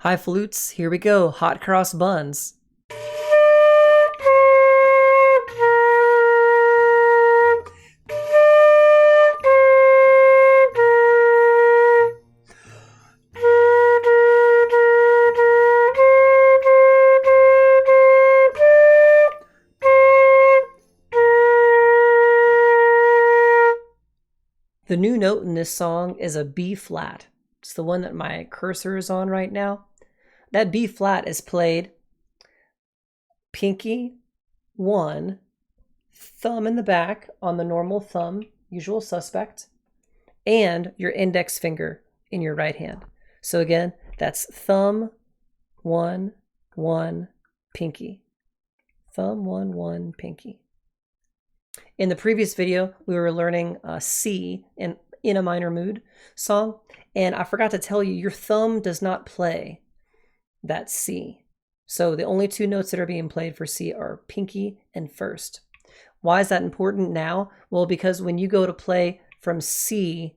Hi flutes, here we go, hot cross buns. The new note in this song is a B flat. It's the one that my cursor is on right now. That B flat is played pinky, 1, thumb in the back on the normal thumb, usual suspect, and your index finger in your right hand. So again, that's thumb, 1, 1, pinky. Thumb, 1, 1, pinky. In the previous video, we were learning C in a minor mood song, and I forgot to tell you, your thumb does not play that C. So the only two notes that are being played for C are pinky and first. Why is that important now? Well, because when you go to play from C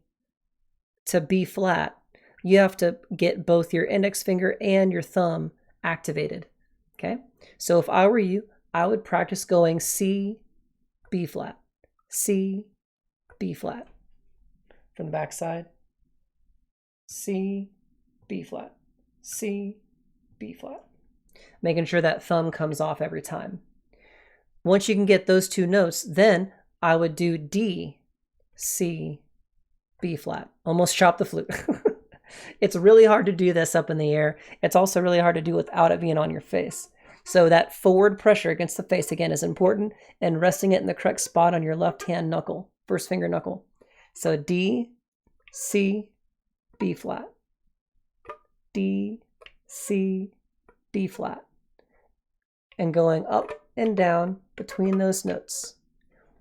to B flat, you have to get both your index finger and your thumb activated, okay? So if I were you, I would practice going C, B flat, C, B flat. From the back side, C, B flat, C, B flat. Making sure that thumb comes off every time. Once you can get those two notes, then I would do D, C, B flat. Almost chop the flute. It's really hard to do this up in the air. It's also really hard to do without it being on your face. So that forward pressure against the face again is important, and resting it in the correct spot on your left hand knuckle, first finger knuckle. So D, C, B flat. D, C, B flat. And going up and down between those notes.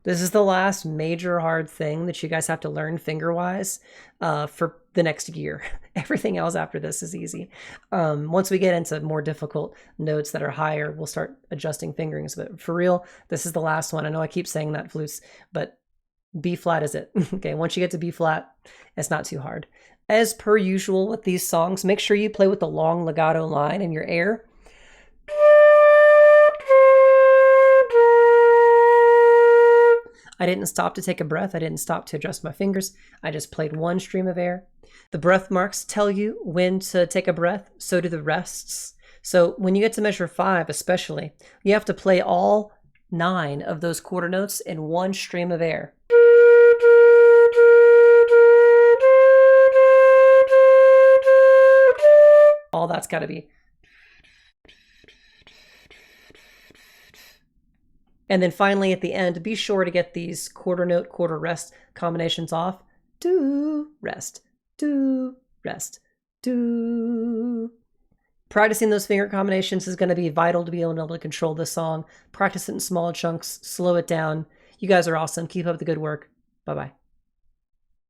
This is the last major hard thing that you guys have to learn finger-wise for the next year. Everything else after this is easy. Once we get into more difficult notes that are higher, we'll start adjusting fingerings. But for real, this is the last one. I know I keep saying that, flutes, but B flat is it. Okay, once you get to B flat, it's not too hard. As per usual with these songs, make sure you play with the long legato line in your air. I didn't stop to take a breath. I didn't stop to adjust my fingers. I just played one stream of air. The breath marks tell you when to take a breath. So do the rests. So when you get to measure 5 especially, you have to play all 9 of those quarter notes in one stream of air. All that's got to be. And then finally at the end, be sure to get these quarter note, quarter rest combinations off. Do, rest, do, rest, do. Practicing those finger combinations is going to be vital to be able to control this song. Practice it in small chunks, slow it down. You guys are awesome. Keep up the good work. Bye-bye.